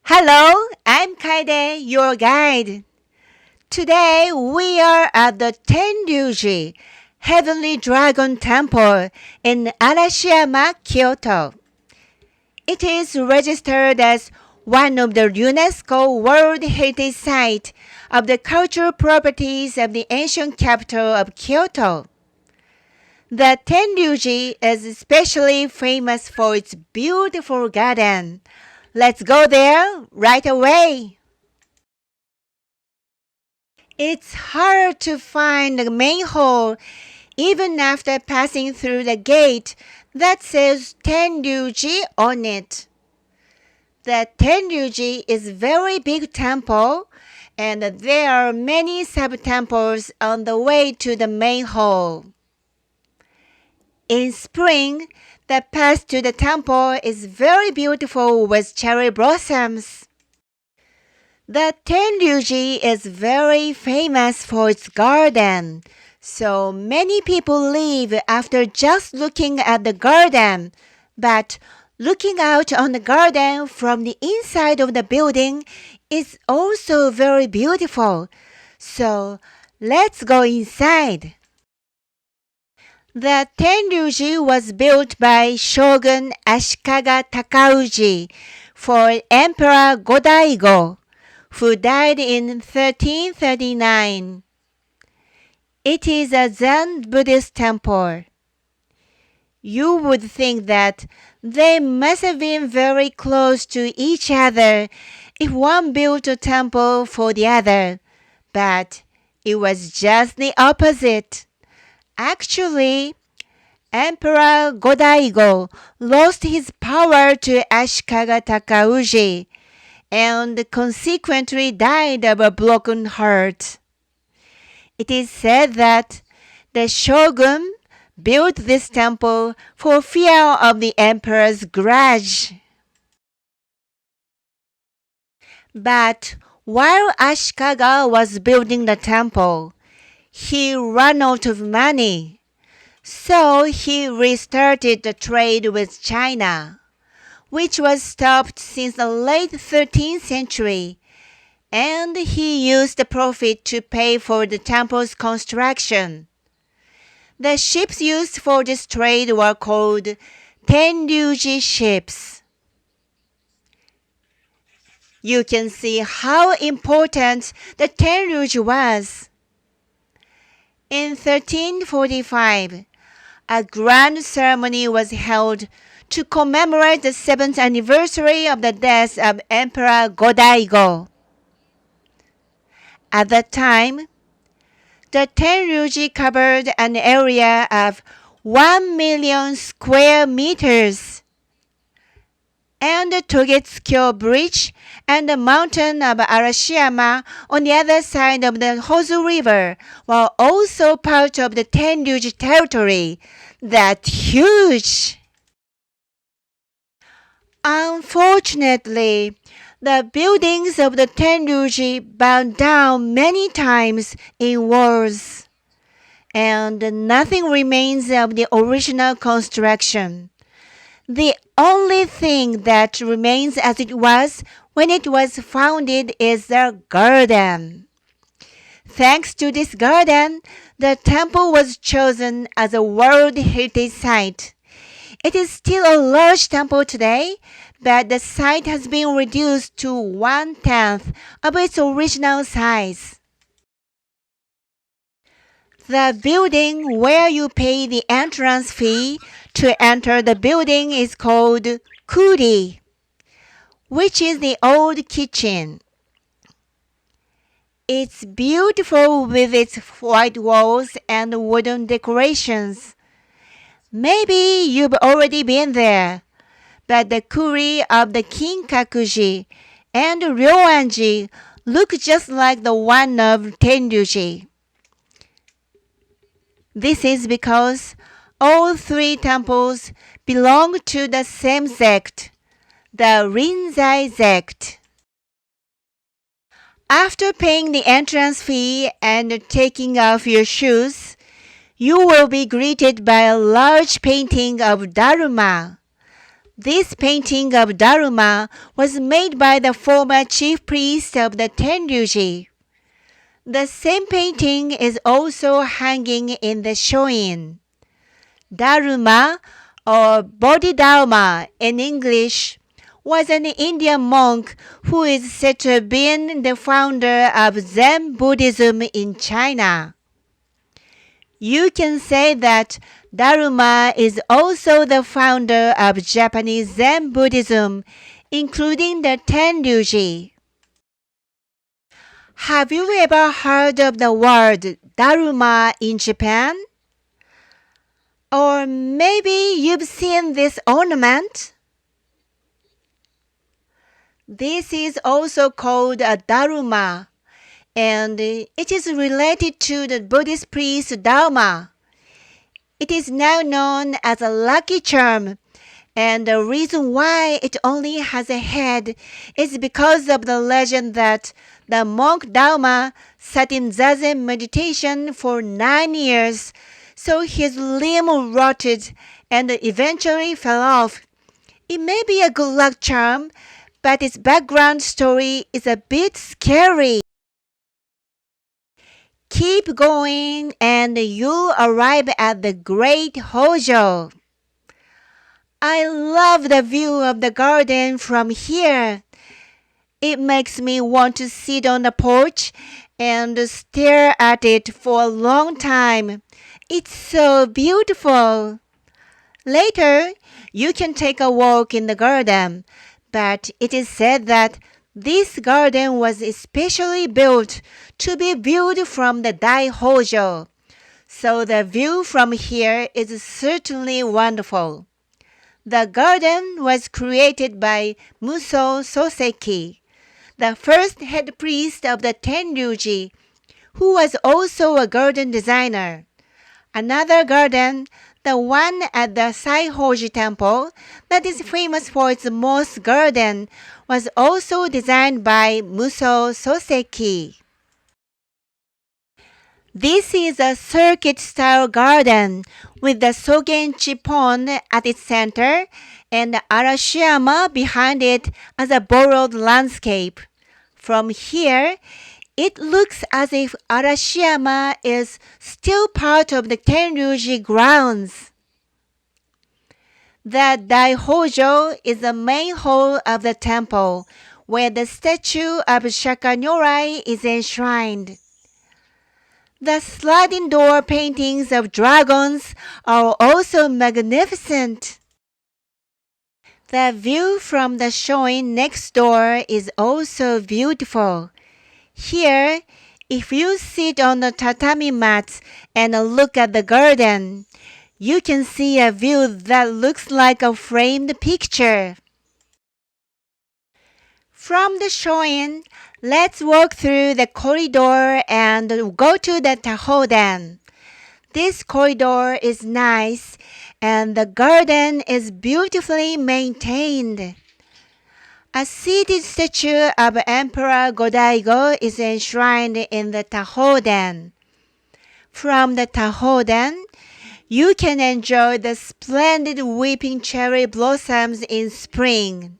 Hello, I'm Caede, your guide. Today we are at the Tenryuji, Heavenly Dragon Temple in Arashiyama, Kyoto. It is registered as one of the UNESCO World Heritage Site of the cultural properties of the ancient capital of Kyoto. The Tenryuji is especially famous for its beautiful garden. Let's go there right away. It's hard to find the main hall even after passing through the gate that says Tenryuji on it. The Tenryuji is a very big temple, and there are many sub-temples on the way to the main hall. In spring, the path to the temple is very beautiful with cherry blossoms. The Tenryuji is very famous for its garden, so many people leave after just looking at the garden. But looking out on the garden from the inside of the building is also very beautiful. So let's go inside. The Tenryuji was built by Shogun Ashikaga Takauji for Emperor Godaigo, who died in 1339. It is a Zen Buddhist temple. You would think that they must have been very close to each other if one built a temple for the other, but it was just the opposite. Actually, Emperor Godaigo lost his power to Ashikaga Takauji and consequently died of a broken heart. It is said that the shogun built this temple for fear of the emperor's grudge. But while Ashikaga was building the temple, he ran out of money. So he restarted the trade with China, which was stopped since the late 13th century, and he used the profit to pay for the temple's construction. The ships used for this trade were called Tenryuji ships. You can see how important the Tenryuji was. In 1345, a grand ceremony was held to commemorate the 7th anniversary of the death of Emperor Godaigo. At that time, the Tenryuji covered an area of 1 million square meters, and the Togetsukyo Bridge and the mountain of Arashiyama on the other side of the Hozu River were also part of the Tenryuji territory. That's huge! Unfortunately, the buildings of the Tenryuji burned down many times in wars, and nothing remains of the original construction. The only thing that remains as it was when it was founded is the garden. Thanks to this garden, the temple was chosen as a World Heritage Site. It is still a large temple today, but the site has been reduced to 1/10 of its original size. The building where you pay the entrance fee to enter the building is called Kuri, which is the old kitchen. It's beautiful with its white walls and wooden decorations. Maybe you've already been there, but the Kuri of the Kinkakuji and Ryoanji look just like the one of Tenryuji. This is because all three temples belong to the same sect, the Rinzai sect. After paying the entrance fee and taking off your shoes, you will be greeted by a large painting of Dharma. This painting of Daruma was made by the former chief priest of the Tenryuji. The same painting is also hanging in the Shoin. Daruma, or Bodhidharma in English, was an Indian monk who is said to have been the founder of Zen Buddhism in China. You can say that Daruma is also the founder of Japanese Zen Buddhism, including the Tenryuji. Have you ever heard of the word Daruma in Japan? Or maybe you've seen this ornament? This is also called a Daruma, and it is related to the Buddhist priest Dharma. It is now known as a lucky charm, and the reason why it only has a head is because of the legend that the monk Dharma sat in Zazen meditation for 9 years, so his limb rotted and eventually fell off. It may be a good luck charm, but its background story is a bit scary. Keep going and you'll arrive at the Great Hojo. I love the view of the garden from here. It makes me want to sit on the porch and stare at it for a long time. It's so beautiful. Later, you can take a walk in the garden, but it is said that this garden was especially built to be viewed from the Daihojo, so the view from here is certainly wonderful. The garden was created by Muso Soseki, the first head priest of the Tenryuji, who was also a garden designer. Another garden, the one at the Saihoji Temple, that is famous for its moss garden, was also designed by Muso Soseki. This is a circuit-style garden with the Sogenchi Pond at its center and Arashiyama behind it as a borrowed landscape. From here, it looks as if Arashiyama is still part of the Tenryuji grounds. The Daihojo is the main hall of the temple, where the statue of Shaka Nyorai is enshrined. The sliding door paintings of dragons are also magnificent. The view from the Shoin next door is also beautiful. Here, if you sit on the tatami mats and look at the garden, you can see a view that looks like a framed picture. From the Shoin, let's walk through the corridor and go to the Tahoden. This corridor is nice and the garden is beautifully maintained. A seated statue of Emperor Go-Daigo is enshrined in the Tahoden. From the Tahoden, you can enjoy the splendid weeping cherry blossoms in spring.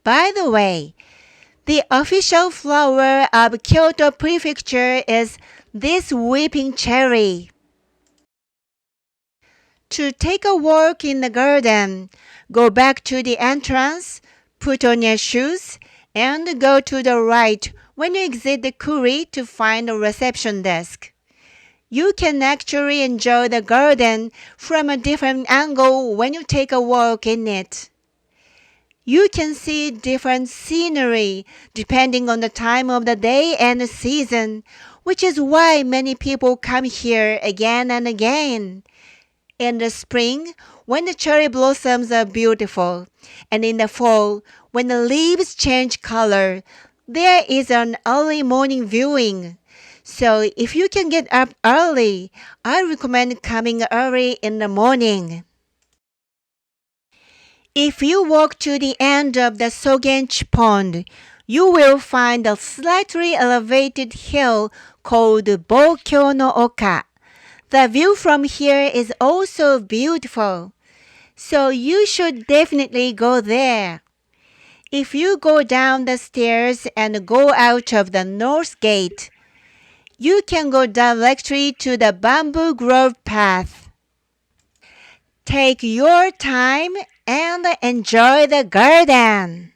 By the way, the official flower of Kyoto Prefecture is this weeping cherry. To take a walk in the garden, go back to the entrance, put on your shoes, and go to the right when you exit the kuri to find the reception desk. You can actually enjoy the garden from a different angle when you take a walk in it. You can see different scenery depending on the time of the day and the season, which is why many people come here again and again. In the spring, when the cherry blossoms are beautiful, and in the fall, when the leaves change color, there is an early morning viewing. So if you can get up early, I recommend coming early in the morning. If you walk to the end of the Sogenchi Pond, you will find a slightly elevated hill called Bokyo no Oka. The view from here is also beautiful. So you should definitely go there. If you go down the stairs and go out of the north gate, you can go directly to the bamboo grove path. Take your time and enjoy the garden.